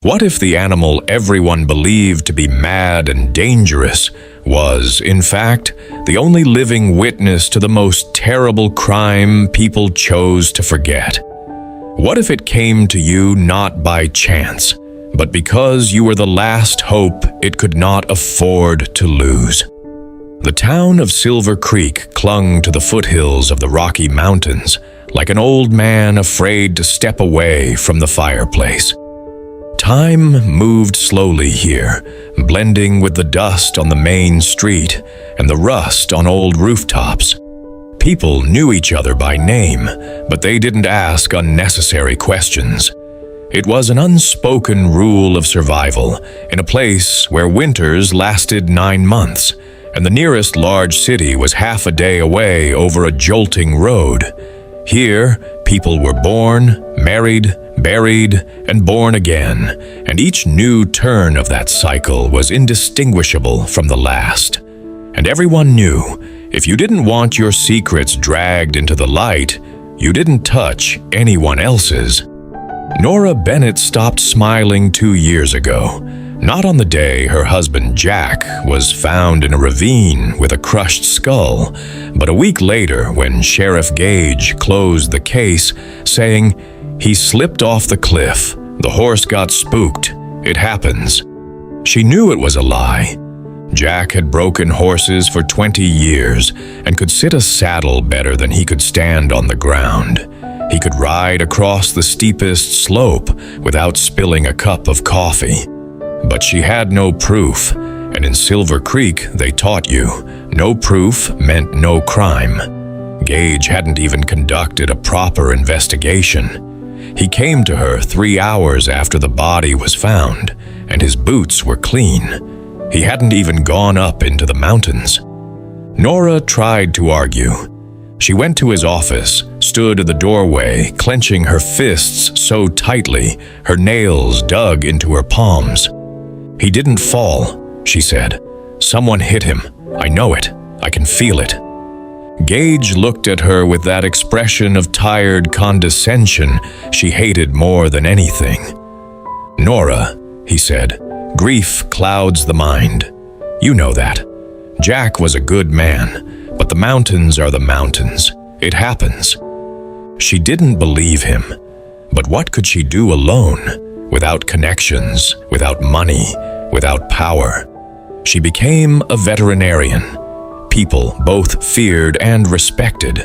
What if the animal everyone believed to be mad and dangerous was, in fact, the only living witness to the most terrible crime people chose to forget? What if it came to you not by chance, but because you were the last hope it could not afford to lose? The town of Silver Creek clung to the foothills of the Rocky Mountains like an old man afraid to step away from the fireplace. Time moved slowly here, blending with the dust on the main street and the rust on old rooftops. People knew each other by name, but they didn't ask unnecessary questions. It was an unspoken rule of survival in a place where winters lasted 9 months, and the nearest large city was half a day away over a jolting road. Here, people were born, married, buried, and born again, and each new turn of that cycle was indistinguishable from the last. And everyone knew, if you didn't want your secrets dragged into the light, you didn't touch anyone else's. Nora Bennett stopped smiling 2 years ago, not on the day her husband Jack was found in a ravine with a crushed skull, but a week later when Sheriff Gage closed the case, saying, "He slipped off the cliff. The horse got spooked. It happens." She knew it was a lie. Jack had broken horses for 20 years and could sit a saddle better than he could stand on the ground. He could ride across the steepest slope without spilling a cup of coffee. But she had no proof, and in Silver Creek they taught you, no proof meant no crime. Gage hadn't even conducted a proper investigation. He came to her 3 hours after the body was found, and his boots were clean. He hadn't even gone up into the mountains. Nora tried to argue. She went to his office, stood in the doorway, clenching her fists so tightly her nails dug into her palms. "He didn't fall," she said. "Someone hit him. I know it. I can feel it." Gage looked at her with that expression of tired condescension she hated more than anything. "Nora," he said, "grief clouds the mind. You know that. Jack was a good man, but the mountains are the mountains. It happens." She didn't believe him, but what could she do alone, without connections, without money, without power? She became a veterinarian. People both feared and respected.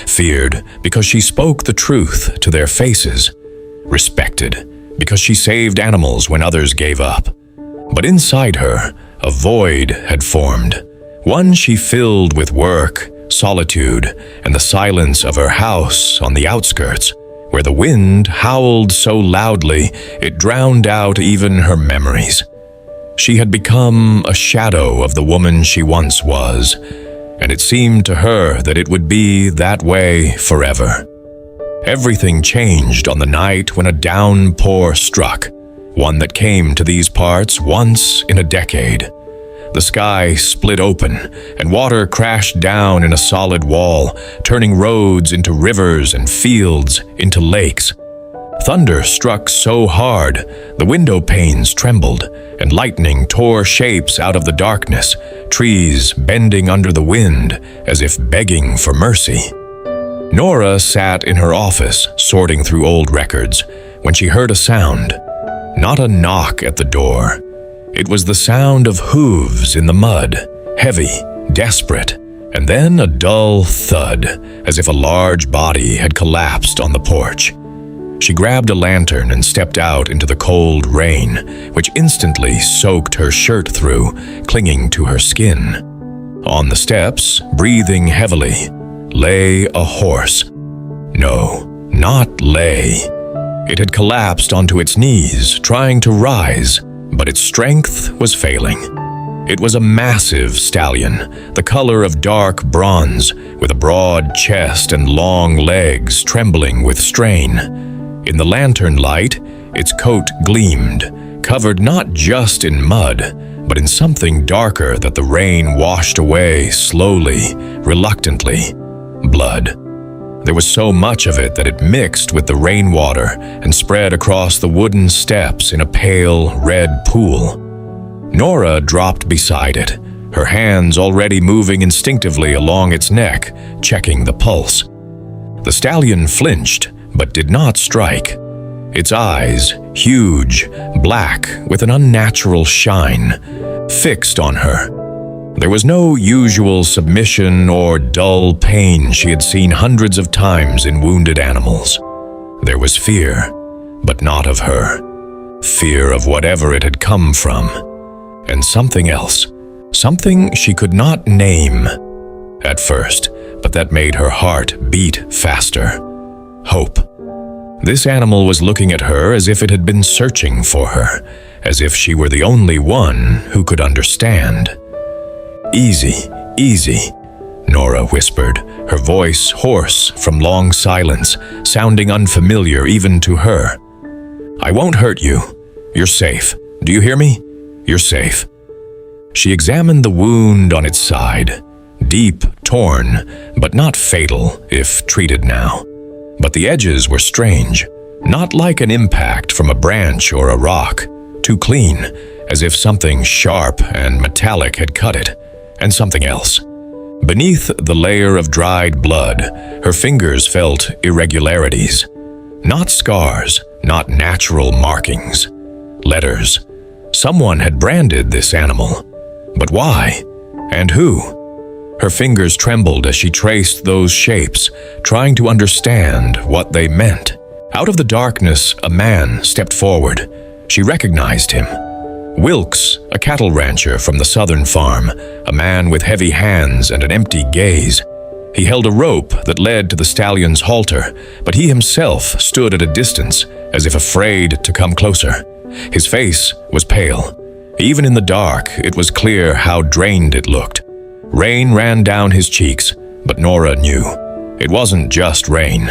Feared because she spoke the truth to their faces. Respected because she saved animals when others gave up. But inside her, a void had formed, one she filled with work, solitude, and the silence of her house on the outskirts, where the wind howled so loudly it drowned out even her memories. She had become a shadow of the woman she once was, and it seemed to her that it would be that way forever. Everything changed on the night when a downpour struck, one that came to these parts once in a decade. The sky split open, and water crashed down in a solid wall, turning roads into rivers and fields into lakes. Thunder struck so hard, the window panes trembled, and lightning tore shapes out of the darkness, trees bending under the wind as if begging for mercy. Nora sat in her office, sorting through old records, when she heard a sound. Not a knock at the door. It was the sound of hooves in the mud, heavy, desperate, and then a dull thud, as if a large body had collapsed on the porch. She grabbed a lantern and stepped out into the cold rain, which instantly soaked her shirt through, clinging to her skin. On the steps, breathing heavily, lay a horse. No, not lay. It had collapsed onto its knees, trying to rise, but its strength was failing. It was a massive stallion, the color of dark bronze, with a broad chest and long legs trembling with strain. In the lantern light, its coat gleamed, covered not just in mud, but in something darker that the rain washed away slowly, reluctantly. Blood. There was so much of it that it mixed with the rainwater and spread across the wooden steps in a pale red pool. Nora dropped beside it, her hands already moving instinctively along its neck, checking the pulse. The stallion flinched, but did not strike. Its eyes, huge, black, with an unnatural shine, fixed on her. There was no usual submission or dull pain she had seen hundreds of times in wounded animals. There was fear, but not of her. Fear of whatever it had come from. And something else. Something she could not name at first, but that made her heart beat faster. Hope. This animal was looking at her as if it had been searching for her, as if she were the only one who could understand. "Easy, easy," Nora whispered, her voice hoarse from long silence, sounding unfamiliar even to her. "I won't hurt you. You're safe. Do you hear me? You're safe." She examined the wound on its side. Deep, torn, but not fatal if treated now. But the edges were strange, not like an impact from a branch or a rock. Too clean, as if something sharp and metallic had cut it. And something else. Beneath the layer of dried blood, her fingers felt irregularities. Not scars, not natural markings. Letters. Someone had branded this animal. But why? And who? Her fingers trembled as she traced those shapes, trying to understand what they meant. Out of the darkness, a man stepped forward. She recognized him. Wilkes, a cattle rancher from the southern farm, a man with heavy hands and an empty gaze. He held a rope that led to the stallion's halter, but he himself stood at a distance, as if afraid to come closer. His face was pale. Even in the dark, it was clear how drained it looked. Rain ran down his cheeks, but Nora knew. It wasn't just rain.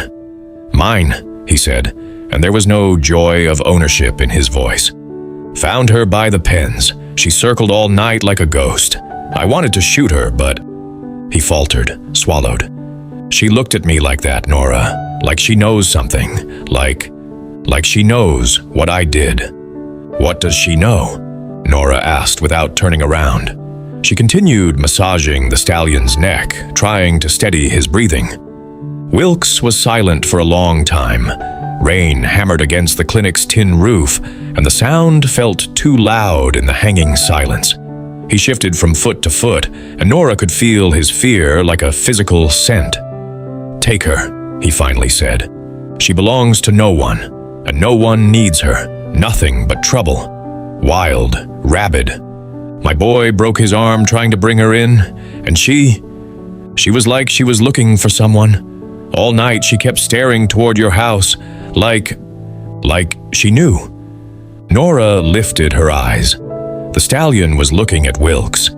"Mine," he said, and there was no joy of ownership in his voice. "Found her by the pens. She circled all night like a ghost. I wanted to shoot her, but..." He faltered, swallowed. "She looked at me like that, Nora. Like she knows something. Like she knows what I did." "What does she know?" Nora asked without turning around. She continued massaging the stallion's neck, trying to steady his breathing. Wilkes was silent for a long time. Rain hammered against the clinic's tin roof, and the sound felt too loud in the hanging silence. He shifted from foot to foot, and Nora could feel his fear like a physical scent. "Take her," he finally said. "She belongs to no one, and no one needs her. Nothing but trouble. Wild, rabid. My boy broke his arm trying to bring her in, and she was like she was looking for someone. All night she kept staring toward your house, like she knew." Nora lifted her eyes. The stallion was looking at Wilkes,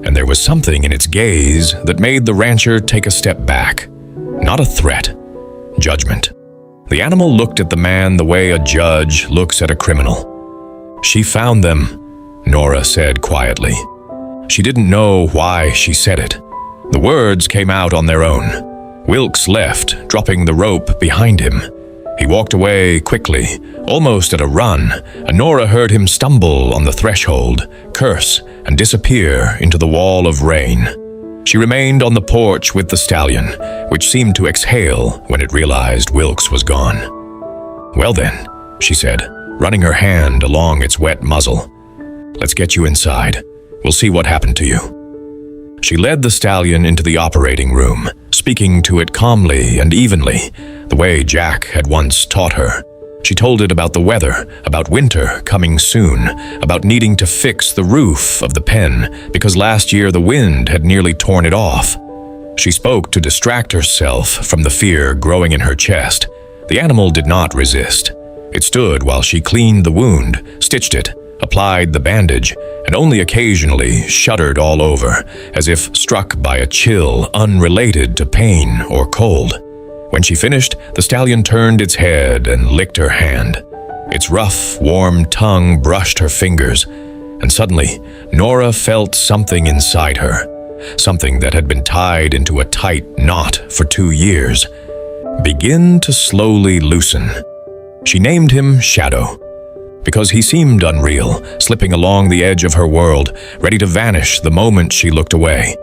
and there was something in its gaze that made the rancher take a step back. Not a threat, judgment. The animal looked at the man the way a judge looks at a criminal. "She found them," Nora said quietly. She didn't know why she said it. The words came out on their own. Wilkes left, dropping the rope behind him. He walked away quickly, almost at a run, and Nora heard him stumble on the threshold, curse, and disappear into the wall of rain. She remained on the porch with the stallion, which seemed to exhale when it realized Wilkes was gone. "Well then," she said, running her hand along its wet muzzle. "Let's get you inside. We'll see what happened to you." She led the stallion into the operating room, speaking to it calmly and evenly, the way Jack had once taught her. She told it about the weather, about winter coming soon, about needing to fix the roof of the pen because last year the wind had nearly torn it off. She spoke to distract herself from the fear growing in her chest. The animal did not resist. It stood while she cleaned the wound, stitched it, applied the bandage, and only occasionally shuddered all over, as if struck by a chill unrelated to pain or cold. When she finished, the stallion turned its head and licked her hand. Its rough, warm tongue brushed her fingers, and suddenly, Nora felt something inside her, something that had been tied into a tight knot for 2 years. begin to slowly loosen. She named him Shadow, because he seemed unreal, slipping along the edge of her world, ready to vanish the moment she looked away.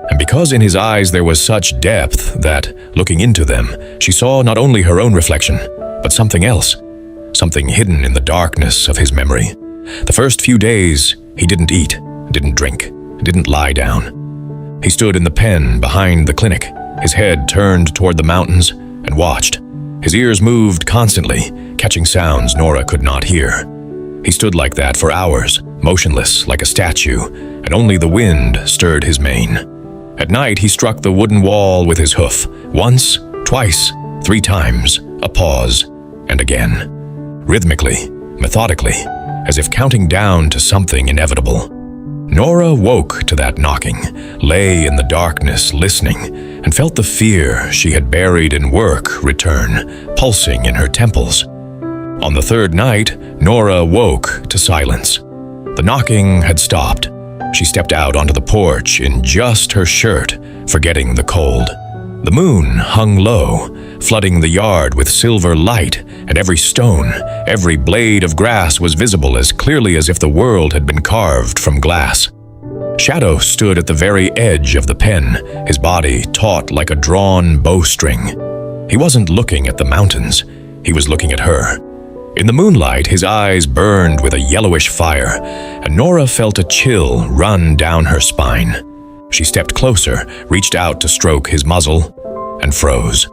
And because in his eyes there was such depth that, looking into them, she saw not only her own reflection, but something else, something hidden in the darkness of his memory. The first few days, he didn't eat, didn't drink, didn't lie down. He stood in the pen behind the clinic, his head turned toward the mountains, and watched. His ears moved constantly, catching sounds Nora could not hear. He stood like that for hours, motionless like a statue, and only the wind stirred his mane. At night, he struck the wooden wall with his hoof, once, twice, 3 times, a pause, and again. Rhythmically, methodically, as if counting down to something inevitable. Nora woke to that knocking, lay in the darkness listening, and felt the fear she had buried in work return, pulsing in her temples. On the 3rd night, Nora woke to silence. The knocking had stopped. She stepped out onto the porch in just her shirt, forgetting the cold. The moon hung low, flooding the yard with silver light, and every stone, every blade of grass was visible as clearly as if the world had been carved from glass. Shadow stood at the very edge of the pen, his body taut like a drawn bowstring. He wasn't looking at the mountains, he was looking at her. In the moonlight, his eyes burned with a yellowish fire, and Nora felt a chill run down her spine. She stepped closer, reached out to stroke his muzzle, and froze.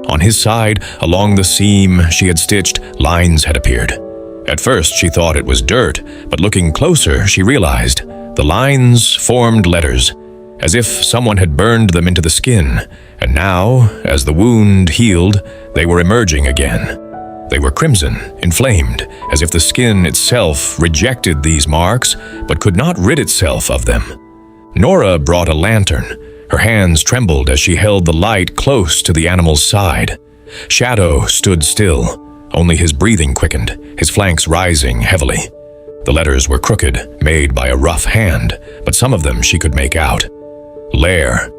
On his side, along the seam she had stitched, lines had appeared. At first, she thought it was dirt, but looking closer, she realized the lines formed letters, as if someone had burned them into the skin, and now, as the wound healed, they were emerging again. They were crimson, inflamed, as if the skin itself rejected these marks, but could not rid itself of them. Nora brought a lantern. Her hands trembled as she held the light close to the animal's side. Shadow stood still. Only his breathing quickened, his flanks rising heavily. The letters were crooked, made by a rough hand, but some of them she could make out. Lair.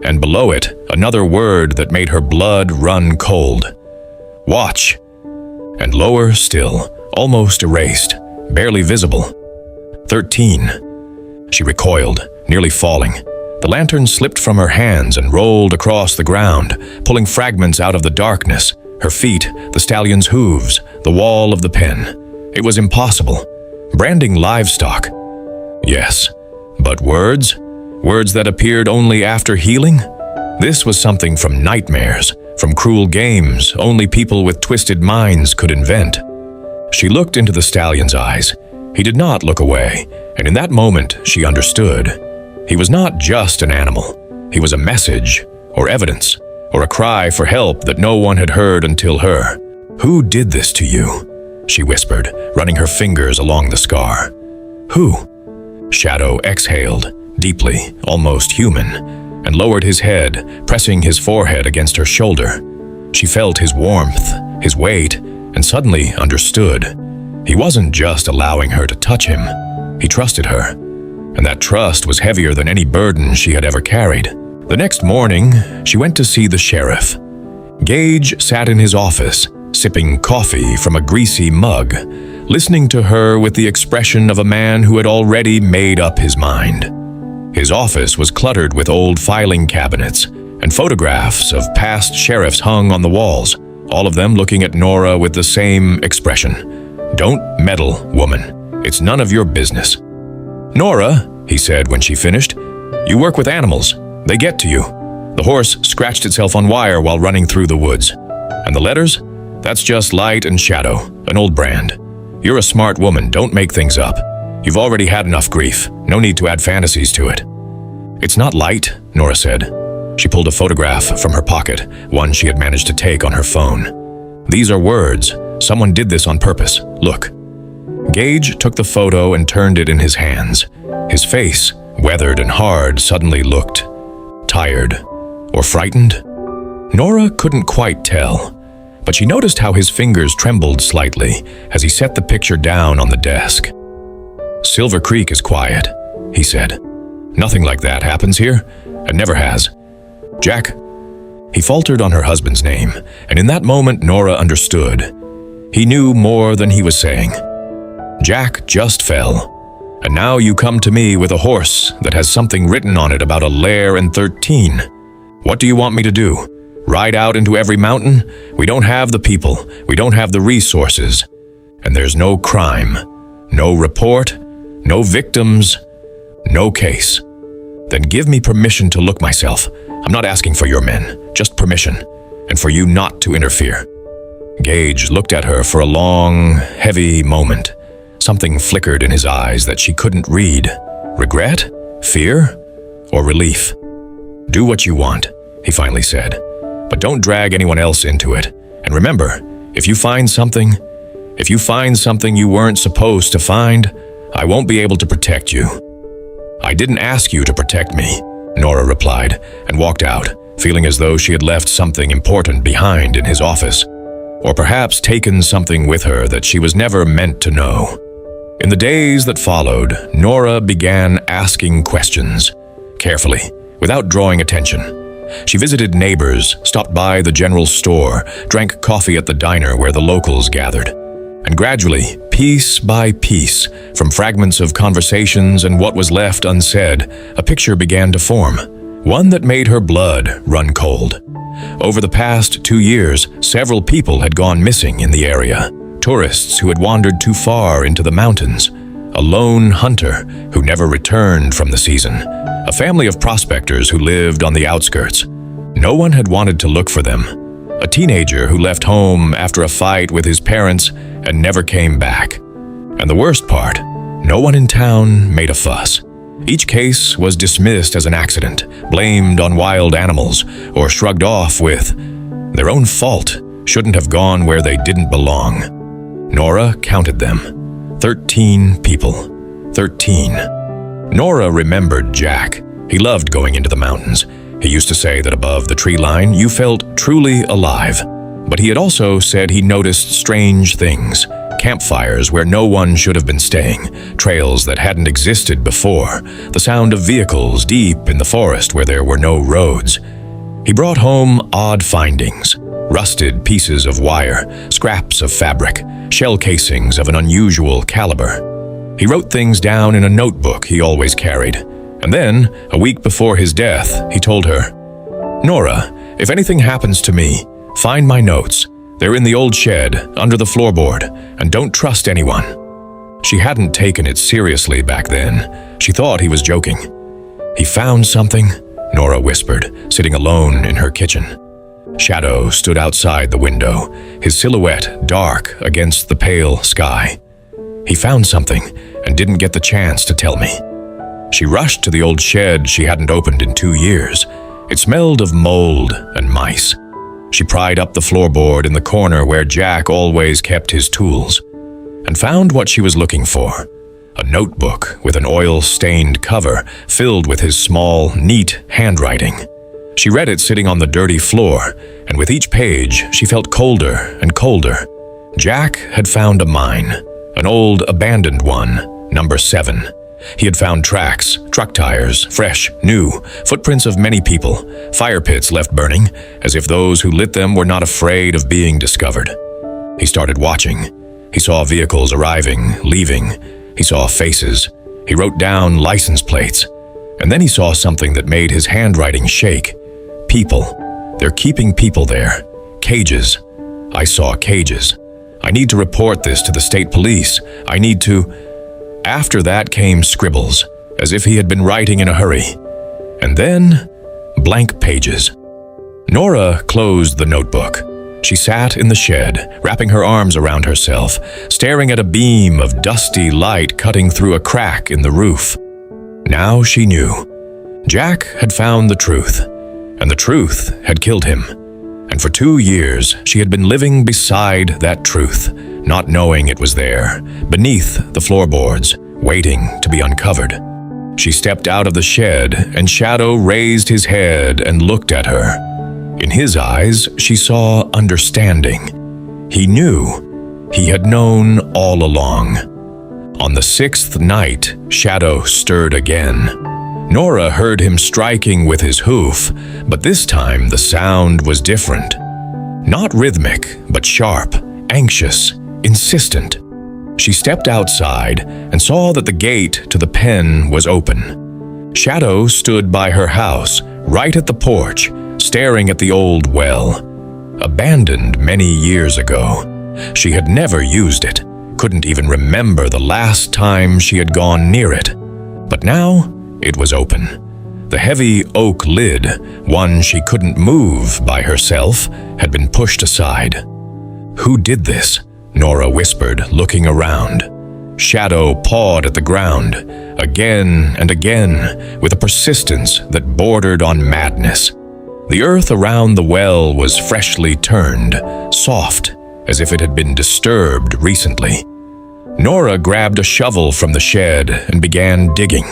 And below it, another word that made her blood run cold. Watch. And lower still, almost erased, barely visible. 13. She recoiled, nearly falling. The lantern slipped from her hands and rolled across the ground, pulling fragments out of the darkness. Her feet, the stallion's hooves, the wall of the pen. It was impossible. Branding livestock. Yes, but words? Words that appeared only after healing? This was something from nightmares, from cruel games only people with twisted minds could invent. She looked into the stallion's eyes. He did not look away, and in that moment she understood. He was not just an animal. He was a message, or evidence, or a cry for help that no one had heard until her. "Who did this to you?" she whispered, running her fingers along the scar. "Who?" Shadow exhaled, deeply, almost human, and lowered his head, pressing his forehead against her shoulder. She felt his warmth, his weight, and suddenly understood. He wasn't just allowing her to touch him. He trusted her, and that trust was heavier than any burden she had ever carried. The next morning, she went to see the sheriff. Gage sat in his office, sipping coffee from a greasy mug, listening to her with the expression of a man who had already made up his mind. His office was cluttered with old filing cabinets, and photographs of past sheriffs hung on the walls, all of them looking at Nora with the same expression. "Don't meddle, woman. It's none of your business." "Nora," he said when she finished, "you work with animals. They get to you." The horse scratched itself on wire while running through the woods. "And the letters? That's just light and shadow, an old brand. You're a smart woman, don't make things up. You've already had enough grief, no need to add fantasies to it." "It's not light," Nora said. She pulled a photograph from her pocket, one she had managed to take on her phone. "These are words. Someone did this on purpose. Look." Gage took the photo and turned it in his hands. His face, weathered and hard, suddenly looked tired or frightened. Nora couldn't quite tell, but she noticed how his fingers trembled slightly as he set the picture down on the desk. "Silver Creek is quiet," he said. "Nothing like that happens here, and never has. Jack, He faltered on her husband's name, and in that moment Nora understood. He knew more than he was saying. Jack just fell, and now you come to me with a horse that has something written on it about a lair and 13. What do you want me to do? Ride out into every mountain? We don't have the people, we don't have the resources. And there's no crime, no report, no victims, no case. Then give me permission to look myself. I'm not asking for your men, just permission, and for you not to interfere. Gage looked at her for a long, heavy moment. Something flickered in his eyes that she couldn't read. Regret? Fear? Or relief? Do what you want, he finally said, but don't drag anyone else into it. And remember, if you find something you weren't supposed to find, I won't be able to protect you. I didn't ask you to protect me, Nora replied, and walked out, feeling as though she had left something important behind in his office, or perhaps taken something with her that she was never meant to know. In the days that followed, Nora began asking questions, carefully, without drawing attention. She visited neighbors, stopped by the general store, drank coffee at the diner where the locals gathered. And gradually, piece by piece, from fragments of conversations and what was left unsaid, a picture began to form, one that made her blood run cold. Over the past 2 years, several people had gone missing in the area. Tourists who had wandered too far into the mountains, a lone hunter who never returned from the season, a family of prospectors who lived on the outskirts. No one had wanted to look for them. A teenager who left home after a fight with his parents and never came back. And the worst part, no one in town made a fuss. Each case was dismissed as an accident, blamed on wild animals, or shrugged off with, their own fault, shouldn't have gone where they didn't belong. Nora counted them. 13 people. 13. Nora remembered Jack. He loved going into the mountains. He used to say that above the tree line, you felt truly alive. But he had also said he noticed strange things. Campfires where no one should have been staying, trails that hadn't existed before, the sound of vehicles deep in the forest where there were no roads. He brought home odd findings, rusted pieces of wire, scraps of fabric, shell casings of an unusual caliber. He wrote things down in a notebook he always carried. And then, a week before his death, he told her, "Nora, if anything happens to me, find my notes. They're in the old shed, under the floorboard, and don't trust anyone." She hadn't taken it seriously back then. She thought he was joking. "He found something?" Nora whispered, sitting alone in her kitchen. Shadow stood outside the window, his silhouette dark against the pale sky. "He found something and didn't get the chance to tell me." She rushed to the old shed she hadn't opened in 2 years. It smelled of mold and mice. She pried up the floorboard in the corner where Jack always kept his tools, and found what she was looking for. A notebook with an oil-stained cover filled with his small, neat handwriting. She read it sitting on the dirty floor, and with each page she felt colder and colder. Jack had found a mine, an old abandoned one, number 7. He had found tracks, truck tires, fresh, new, footprints of many people, fire pits left burning, as if those who lit them were not afraid of being discovered. He started watching. He saw vehicles arriving, leaving. He saw faces. He wrote down license plates. And then he saw something that made his handwriting shake. People. They're keeping people there. Cages. I saw cages. I need to report this to the state police. I need to... After that came scribbles, as if he had been writing in a hurry. And then, blank pages. Nora closed the notebook. She sat in the shed, wrapping her arms around herself, staring at a beam of dusty light cutting through a crack in the roof. Now she knew. Jack had found the truth, and the truth had killed him. And for 2 years, she had been living beside that truth, not knowing it was there, beneath the floorboards, waiting to be uncovered. She stepped out of the shed, and Shadow raised his head and looked at her. In his eyes, she saw understanding. He knew. He had known all along. On the 6th night, Shadow stirred again. Nora heard him striking with his hoof, but this time the sound was different. Not rhythmic, but sharp, anxious, insistent. She stepped outside and saw that the gate to the pen was open. Shadow stood by her house, right at the porch, staring at the old well. Abandoned many years ago. She had never used it, couldn't even remember the last time she had gone near it. But now it was open. The heavy oak lid, one she couldn't move by herself, had been pushed aside. "Who did this?" Nora whispered, looking around. Shadow pawed at the ground, again and again, with a persistence that bordered on madness. The earth around the well was freshly turned, soft, as if it had been disturbed recently. Nora grabbed a shovel from the shed and began digging.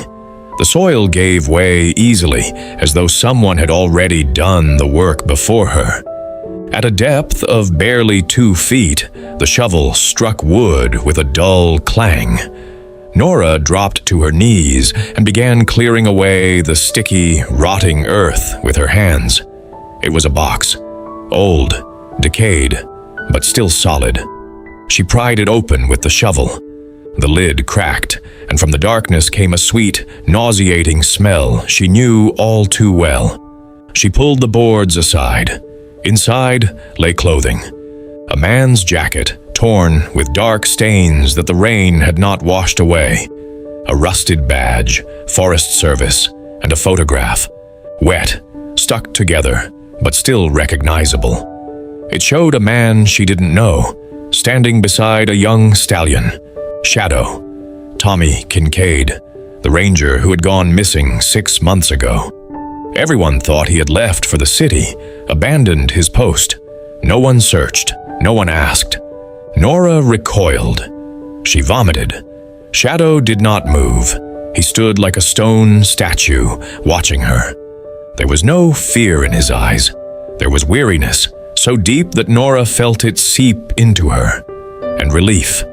The soil gave way easily, as though someone had already done the work before her. At a depth of barely 2 feet, the shovel struck wood with a dull clang. Nora dropped to her knees and began clearing away the sticky, rotting earth with her hands. It was a box, old, decayed, but still solid. She pried it open with the shovel. The lid cracked, and from the darkness came a sweet, nauseating smell she knew all too well. She pulled the boards aside. Inside lay clothing. A man's jacket, torn with dark stains that the rain had not washed away. A rusted badge, Forest Service, and a photograph. Wet, stuck together, but still recognizable. It showed a man she didn't know, standing beside a young stallion. Shadow. Tommy Kincaid, the ranger who had gone missing 6 months ago. Everyone thought he had left for the city, abandoned his post. No one searched, no one asked. Nora recoiled. She vomited. Shadow did not move. He stood like a stone statue, watching her. There was no fear in his eyes. There was weariness, so deep that Nora felt it seep into her. And relief.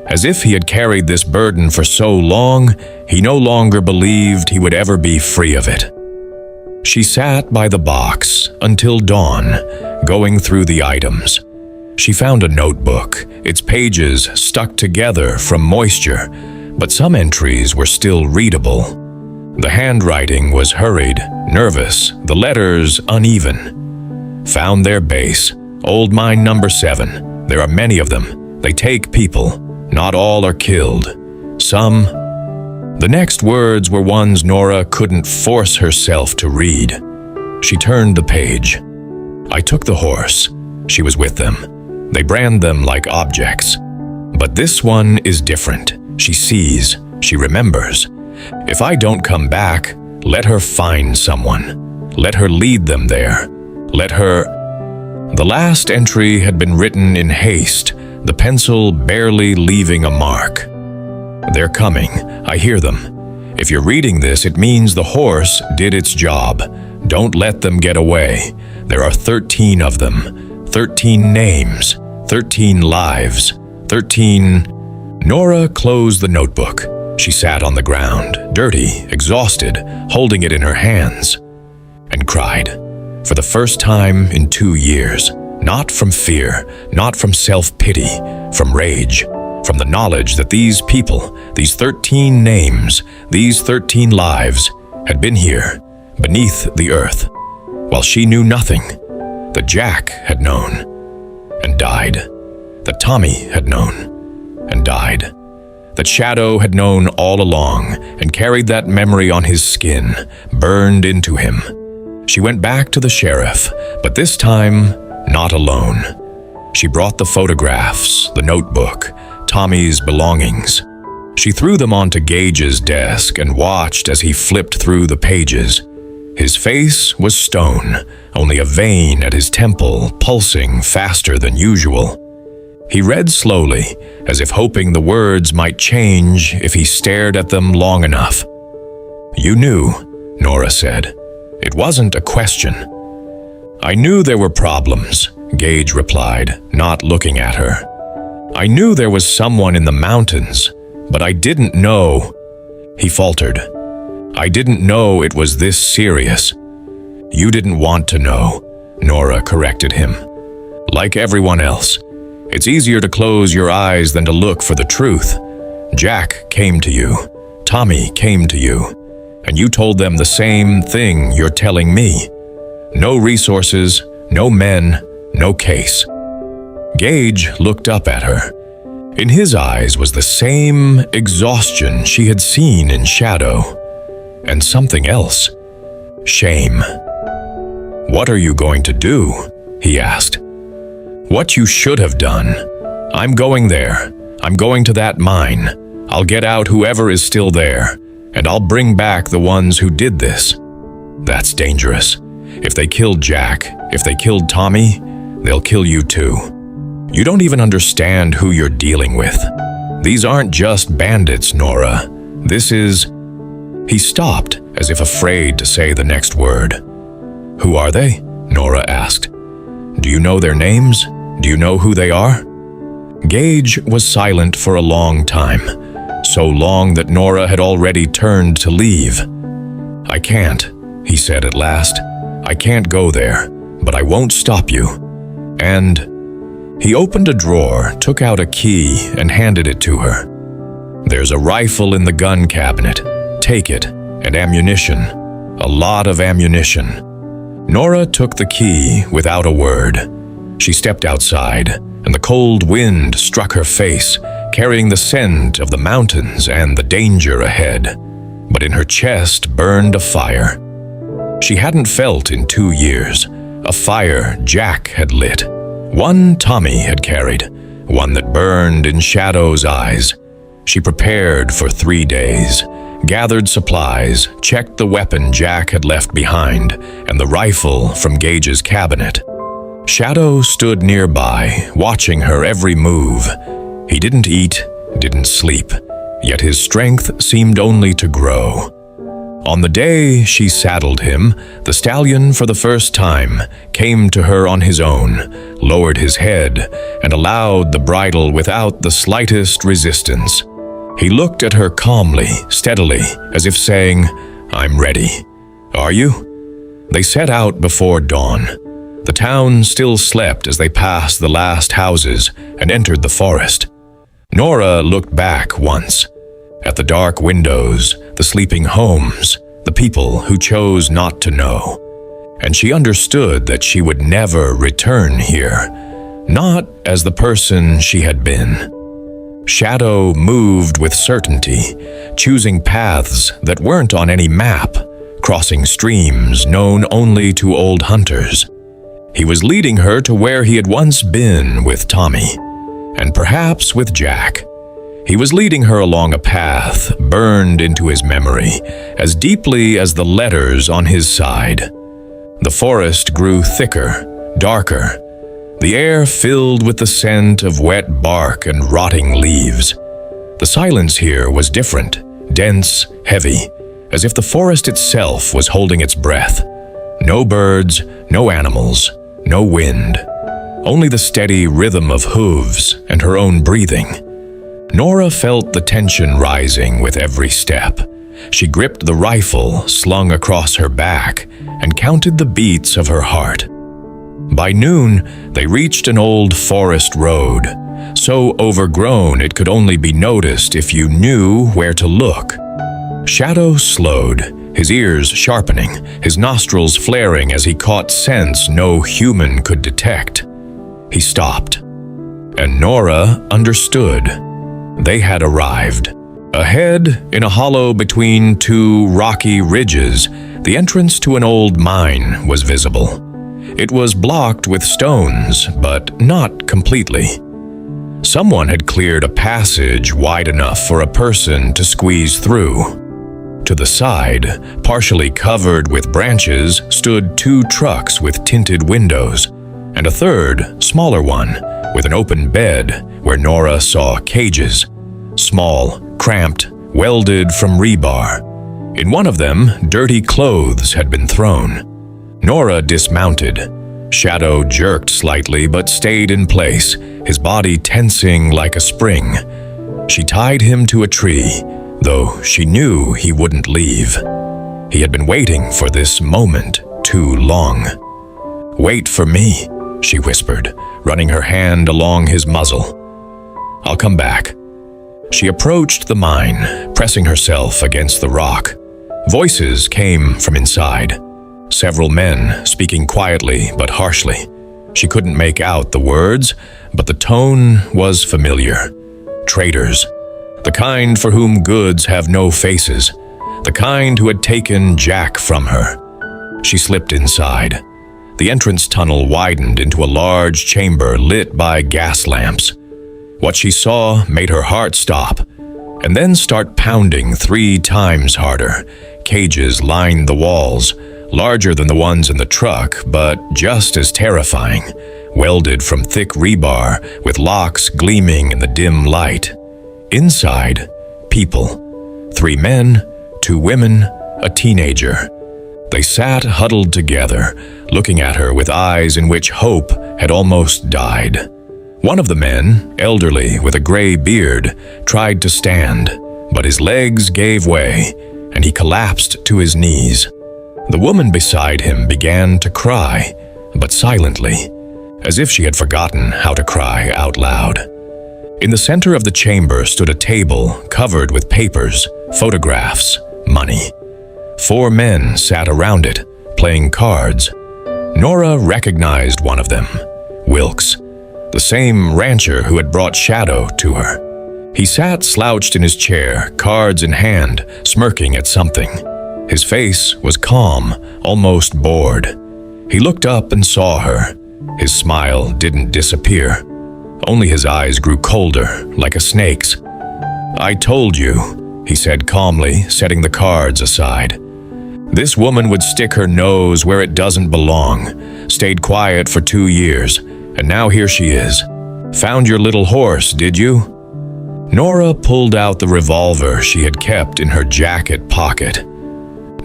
As if he had carried this burden for so long, he no longer believed he would ever be free of it. She sat by the box until dawn, going through the items. She found a notebook, its pages stuck together from moisture, but some entries were still readable. The handwriting was hurried, nervous, the letters uneven. Found their base, old mine number 7. There are many of them. They take people. Not all are killed. Some. The next words were ones Nora couldn't force herself to read. She turned the page. I took the horse. She was with them. They brand them like objects. But this one is different. She sees. She remembers. If I don't come back, let her find someone. Let her lead them there. Let her... The last entry had been written in haste, the pencil barely leaving a mark. They're coming. I hear them. If you're reading this, it means the horse did its job. Don't let them get away. There are 13 of them. 13 names. 13 lives. 13... Nora closed the notebook. She sat on the ground, dirty, exhausted, holding it in her hands, and cried. For the first time in 2 years. Not from fear, not from self-pity, from rage, from the knowledge that these people, these 13 names, these 13 lives, had been here, beneath the earth, while she knew nothing, that Jack had known, and died, that Tommy had known, and died, that Shadow had known all along, and carried that memory on his skin, burned into him. She went back to the sheriff, but this time, not alone. She brought the photographs, the notebook, Tommy's belongings. She threw them onto Gage's desk and watched as he flipped through the pages. His face was stone, only a vein at his temple pulsing faster than usual. He read slowly, as if hoping the words might change if he stared at them long enough. You knew, Nora said. It wasn't a question. I knew there were problems, Gage replied, not looking at her. I knew there was someone in the mountains, but I didn't know. He faltered. I didn't know it was this serious." "You didn't want to know," Nora corrected him. "Like everyone else, it's easier to close your eyes than to look for the truth. Jack came to you, Tommy came to you, and you told them the same thing you're telling me. No resources, no men, no case." Gage looked up at her. In his eyes was the same exhaustion she had seen in Shadow, and something else: shame. "What are you going to do?" he asked. "What you should have done. I'm going there. I'm going to that mine. I'll get out whoever is still there, and I'll bring back the ones who did this. That's dangerous. If they killed Jack, if they killed Tommy, they'll kill you too. You don't even understand who you're dealing with. These aren't just bandits, Nora. This is—" He stopped, as if afraid to say the next word. "Who are they?" Nora asked. "Do you know their names? Do you know who they are?" Gage was silent for a long time, so long that Nora had already turned to leave. "I can't," he said at last. "I can't go there, but I won't stop you." And he opened a drawer, took out a key, and handed it to her. "There's a rifle in the gun cabinet. Take it, and ammunition. A lot of ammunition." Nora took the key without a word. She stepped outside, and the cold wind struck her face, carrying the scent of the mountains and the danger ahead. But in her chest burned a fire she hadn't felt in 2 years, a fire Jack had lit, one Tommy had carried, one that burned in Shadow's eyes. She prepared for 3 days, gathered supplies, checked the weapon Jack had left behind, and the rifle from Gage's cabinet. Shadow stood nearby, watching her every move. He didn't eat, didn't sleep, yet his strength seemed only to grow. On the day she saddled him, the stallion for the first time came to her on his own, lowered his head, and allowed the bridle without the slightest resistance. He looked at her calmly, steadily, as if saying, "I'm ready. Are you?" They set out before dawn. The town still slept as they passed the last houses and entered the forest. Nora looked back once, at the dark windows, the sleeping homes, the people who chose not to know. And she understood that she would never return here, not as the person she had been. Shadow moved with certainty, choosing paths that weren't on any map, crossing streams known only to old hunters. He was leading her to where he had once been with Tommy, and perhaps with Jack. He was leading her along a path burned into his memory, as deeply as the letters on his side. The forest grew thicker, darker, the air filled with the scent of wet bark and rotting leaves. The silence here was different, dense, heavy, as if the forest itself was holding its breath. No birds, no animals, no wind, only the steady rhythm of hooves and her own breathing. Nora felt the tension rising with every step. She gripped the rifle slung across her back and counted the beats of her heart. By noon, they reached an old forest road, so overgrown it could only be noticed if you knew where to look. Shadow slowed, his ears sharpening, his nostrils flaring as he caught scents no human could detect. He stopped, and Nora understood. They had arrived. Ahead, in a hollow between 2 rocky ridges, the entrance to an old mine was visible. It was blocked with stones, but not completely. Someone had cleared a passage wide enough for a person to squeeze through. To the side, partially covered with branches, stood 2 trucks with tinted windows, and a third, smaller one, with an open bed where Nora saw cages. Small, cramped, welded from rebar. In one of them, dirty clothes had been thrown. Nora dismounted. Shadow jerked slightly but stayed in place, his body tensing like a spring. She tied him to a tree, though she knew he wouldn't leave. He had been waiting for this moment too long. "Wait for me," she whispered, running her hand along his muzzle. "I'll come back." She approached the mine, pressing herself against the rock. Voices came from inside. Several men speaking quietly but harshly. She couldn't make out the words, but the tone was familiar. Traitors. The kind for whom goods have no faces. The kind who had taken Jack from her. She slipped inside. The entrance tunnel widened into a large chamber lit by gas lamps. What she saw made her heart stop, and then start pounding 3 times harder. Cages lined the walls, larger than the ones in the truck, but just as terrifying, welded from thick rebar with locks gleaming in the dim light. Inside, people. 3 men, 2 women, a teenager. They sat huddled together, looking at her with eyes in which hope had almost died. One of the men, elderly with a gray beard, tried to stand, but his legs gave way, and he collapsed to his knees. The woman beside him began to cry, but silently, as if she had forgotten how to cry out loud. In the center of the chamber stood a table covered with papers, photographs, money. 4 men sat around it, playing cards. Nora recognized one of them, Wilkes, the same rancher who had brought Shadow to her. He sat slouched in his chair, cards in hand, smirking at something. His face was calm, almost bored. He looked up and saw her. His smile didn't disappear. Only his eyes grew colder, like a snake's. "I told you," he said calmly, setting the cards aside. "This woman would stick her nose where it doesn't belong. Stayed quiet for 2 years, and now here she is. Found your little horse, did you?" Nora pulled out the revolver she had kept in her jacket pocket.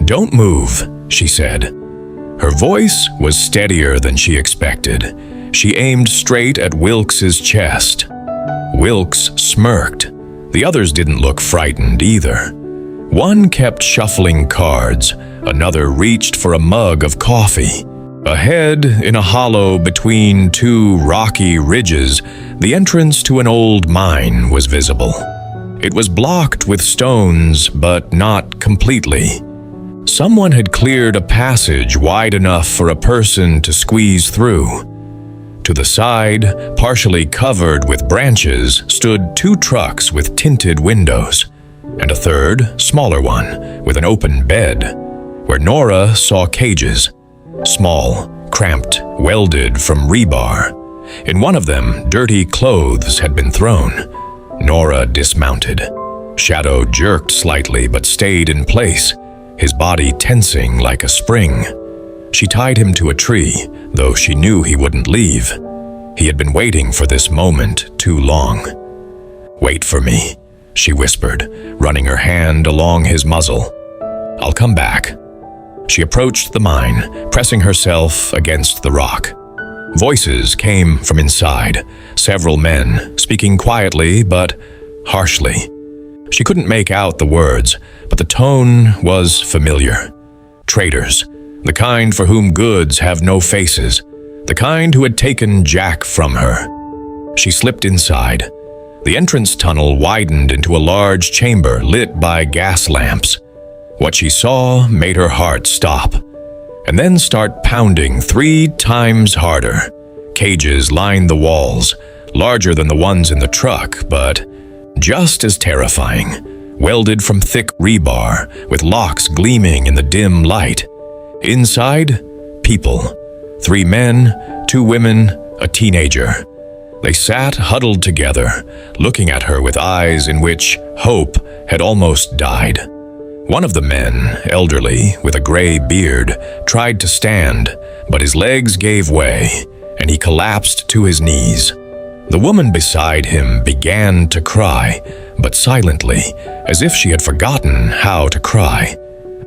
"Don't move," she said. Her voice was steadier than she expected. She aimed straight at Wilkes's chest. Wilkes smirked. The others didn't look frightened either. One kept shuffling cards. Another reached for a mug of coffee. Ahead, in a hollow between 2 rocky ridges, the entrance to an old mine was visible. It was blocked with stones, but not completely. Someone had cleared a passage wide enough for a person to squeeze through. To the side, partially covered with branches, stood 2 trucks with tinted windows, and a third, smaller one, with an open bed, where Nora saw cages. Small, cramped, welded from rebar. In one of them, dirty clothes had been thrown. Nora dismounted. Shadow jerked slightly but stayed in place, his body tensing like a spring. She tied him to a tree, though she knew he wouldn't leave. He had been waiting for this moment too long. "Wait for me," she whispered, running her hand along his muzzle. "I'll come back." She approached the mine, pressing herself against the rock. Voices came from inside, several men, speaking quietly but harshly. She couldn't make out the words, but the tone was familiar. Traitors, the kind for whom goods have no faces, the kind who had taken Jack from her. She slipped inside. The entrance tunnel widened into a large chamber lit by gas lamps. What she saw made her heart stop, and then start pounding 3 times harder. Cages lined the walls, larger than the ones in the truck, but just as terrifying, welded from thick rebar, with locks gleaming in the dim light. Inside, people. 3 men, 2 women, a teenager. They sat huddled together, looking at her with eyes in which hope had almost died. One of the men, elderly, with a gray beard, tried to stand, but his legs gave way, and he collapsed to his knees. The woman beside him began to cry, but silently, as if she had forgotten how to cry.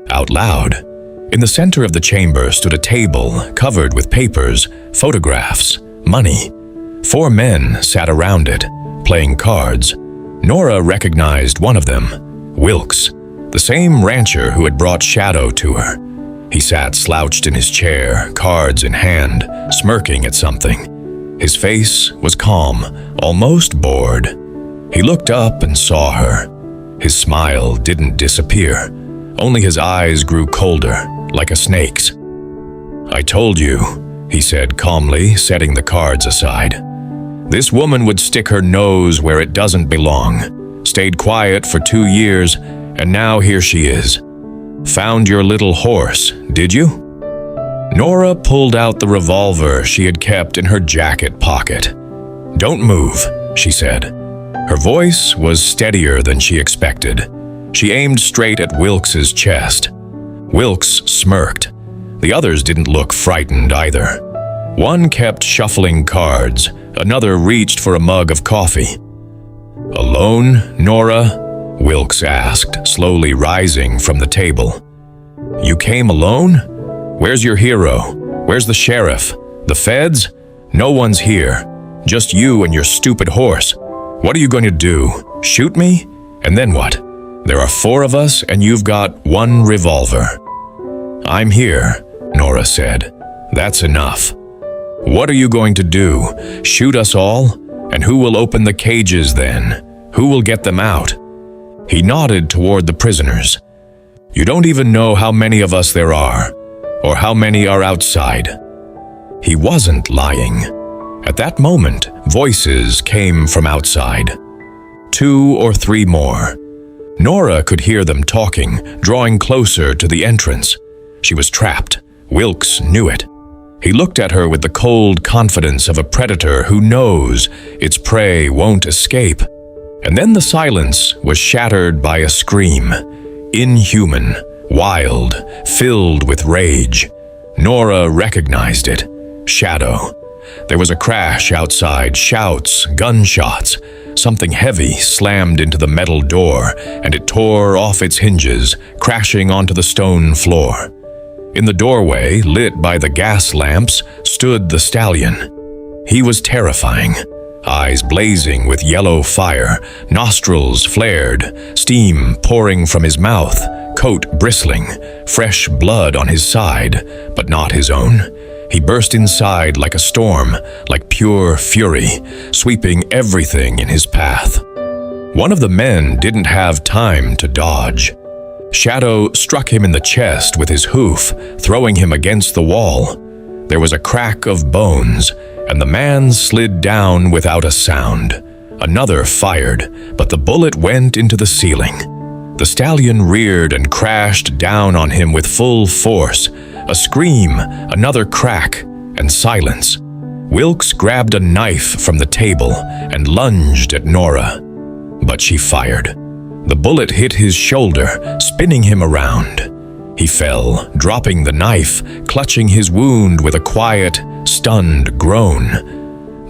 Out loud. In the center of the chamber stood a table covered with papers, photographs, money. 4 men sat around it, playing cards. Nora recognized one of them, Wilkes, the same rancher who had brought Shadow to her. He sat slouched in his chair, cards in hand, smirking at something. His face was calm, almost bored. He looked up and saw her. His smile didn't disappear, only his eyes grew colder, like a snake's. "I told you," he said calmly, setting the cards aside. "This woman would stick her nose where it doesn't belong. Stayed quiet for 2 years, and now here she is. Found your little horse, did you?" Nora pulled out the revolver she had kept in her jacket pocket. "Don't move," she said. Her voice was steadier than she expected. She aimed straight at Wilkes's chest. Wilkes smirked. The others didn't look frightened either. One kept shuffling cards, another reached for a mug of coffee. "Alone, Nora?" Wilkes asked, slowly rising from the table. "You came alone? Where's your hero? Where's the sheriff? The feds? No one's here. Just you and your stupid horse. What are you going to do? Shoot me? And then what? There are 4 of us and you've got 1 revolver." "I'm here," Nora said. "That's enough." "What are you going to do? Shoot us all? And who will open the cages then? Who will get them out?" He nodded toward the prisoners. "You don't even know how many of us there are, or how many are outside." He wasn't lying. At that moment, voices came from outside. 2 or 3 more. Nora could hear them talking, drawing closer to the entrance. She was trapped. Wilkes knew it. He looked at her with the cold confidence of a predator who knows its prey won't escape. And then the silence was shattered by a scream. Inhuman, wild, filled with rage. Nora recognized it. Shadow. There was a crash outside, shouts, gunshots. Something heavy slammed into the metal door, and it tore off its hinges, crashing onto the stone floor. In the doorway, lit by the gas lamps, stood the stallion. He was terrifying. Eyes blazing with yellow fire, nostrils flared, steam pouring from his mouth, coat bristling, fresh blood on his side, but not his own. He burst inside like a storm, like pure fury, sweeping everything in his path. One of the men didn't have time to dodge. Shadow struck him in the chest with his hoof, throwing him against the wall. There was a crack of bones, and the man slid down without a sound. Another fired, but the bullet went into the ceiling. The stallion reared and crashed down on him with full force. A scream, another crack, and silence. Wilkes grabbed a knife from the table and lunged at Nora. But she fired. The bullet hit his shoulder, spinning him around. He fell, dropping the knife, clutching his wound with a quiet, stunned groan.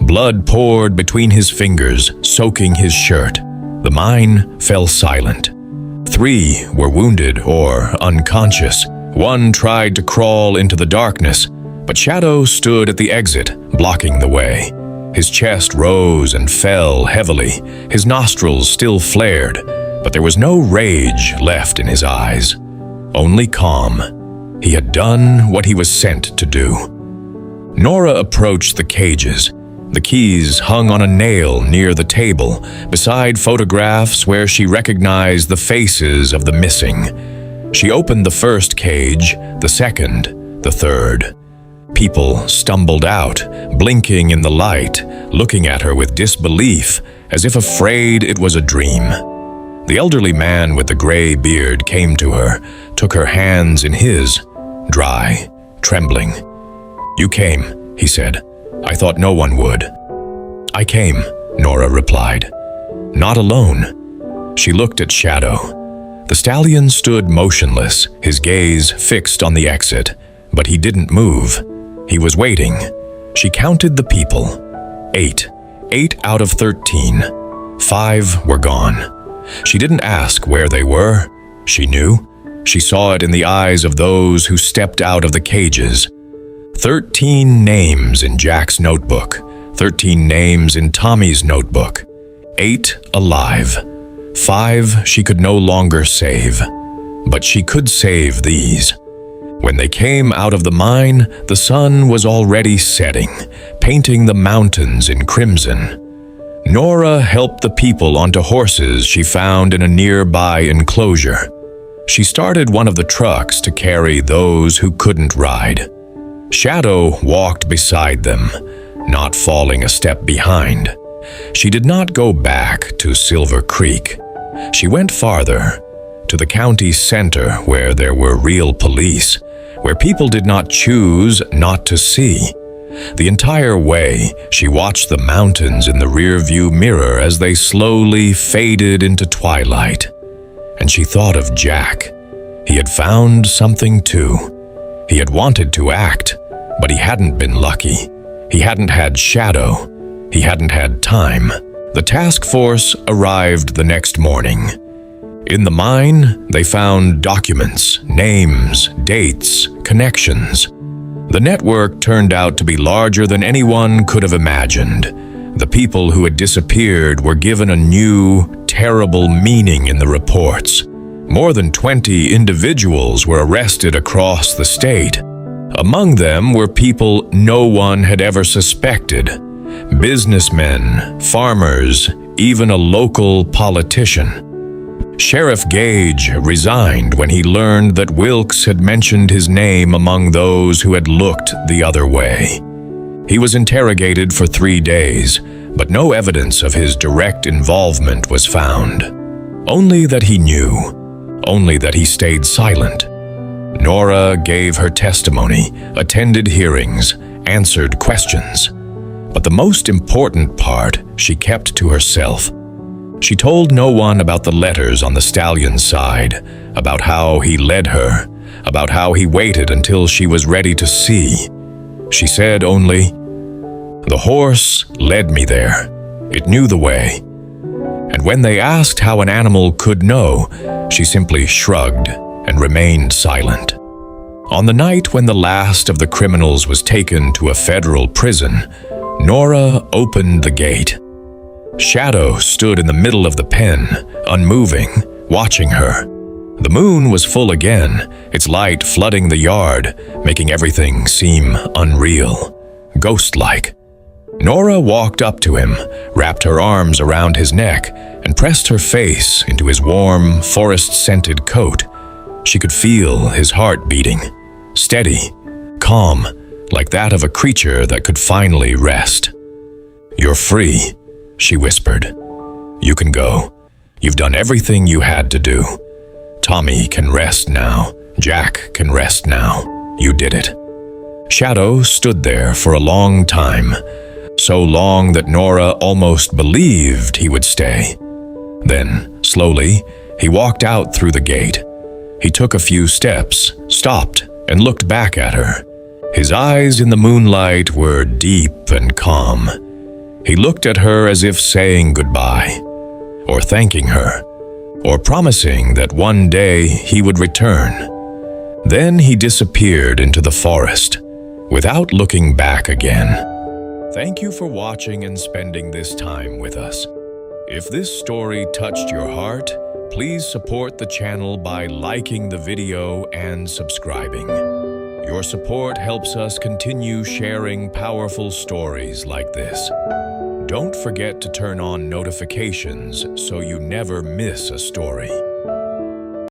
Blood poured between his fingers, soaking his shirt. The mine fell silent. 3 were wounded or unconscious. 1 tried to crawl into the darkness, but Shadow stood at the exit, blocking the way. His chest rose and fell heavily. His nostrils still flared, but there was no rage left in his eyes. Only calm. He had done what he was sent to do. Nora approached the cages. The keys hung on a nail near the table, beside photographs where she recognized the faces of the missing. She opened the first cage, the second, the third. People stumbled out, blinking in the light, looking at her with disbelief, as if afraid it was a dream. The elderly man with the gray beard came to her, took her hands in his, dry, trembling. "You came," he said. "I thought no one would." "I came," Nora replied. "Not alone." She looked at Shadow. The stallion stood motionless, his gaze fixed on the exit, but he didn't move. He was waiting. She counted the people. 8. 8 out of 13. 5 were gone. She didn't ask where they were. She knew. She saw it in the eyes of those who stepped out of the cages. 13 names in Jack's notebook. 13 names in Tommy's notebook. 8 alive. 5 she could no longer save. but she could save these. When they came out of the mine, the sun was already setting, painting the mountains in crimson. Nora helped the people onto horses she found in a nearby enclosure. She started one of the trucks to carry those who couldn't ride. Shadow walked beside them, not falling a step behind. She did not go back to Silver Creek. She went farther, to the county center where there were real police, where people did not choose not to see. The entire way, she watched the mountains in the rearview mirror as they slowly faded into twilight. And she thought of Jack. He had found something too. He had wanted to act, but he hadn't been lucky. He hadn't had Shadow. He hadn't had time. The task force arrived the next morning. In the mine, they found documents, names, dates, connections. The network turned out to be larger than anyone could have imagined. The people who had disappeared were given a new, terrible meaning in the reports. More than 20 individuals were arrested across the state. Among them were people no one had ever suspected. Businessmen, farmers, even a local politician. Sheriff Gage resigned when he learned that Wilkes had mentioned his name among those who had looked the other way. He was interrogated for 3 days, but no evidence of his direct involvement was found. Only that he knew, only that he stayed silent. Nora gave her testimony, attended hearings, answered questions. But the most important part she kept to herself. She told no one about the letters on the stallion's side, about how he led her, about how he waited until she was ready to see. She said only, "The horse led me there. It knew the way." And when they asked how an animal could know, she simply shrugged and remained silent. On the night when the last of the criminals was taken to a federal prison, Nora opened the gate. Shadow stood in the middle of the pen, unmoving, watching her. The moon was full again, its light flooding the yard, making everything seem unreal, ghost-like. Nora walked up to him, wrapped her arms around his neck, and pressed her face into his warm, forest-scented coat. She could feel his heart beating, steady, calm, like that of a creature that could finally rest. "You're free," she whispered. "You can go. You've done everything you had to do. Tommy can rest now. Jack can rest now. You did it." Shadow stood there for a long time, so long that Nora almost believed he would stay. Then, slowly, he walked out through the gate. He took a few steps, stopped, and looked back at her. His eyes in the moonlight were deep and calm. He looked at her as if saying goodbye, or thanking her, or promising that one day he would return. Then he disappeared into the forest, without looking back again. Thank you for watching and spending this time with us. If this story touched your heart, please support the channel by liking the video and subscribing. Your support helps us continue sharing powerful stories like this. Don't forget to turn on notifications so you never miss a story.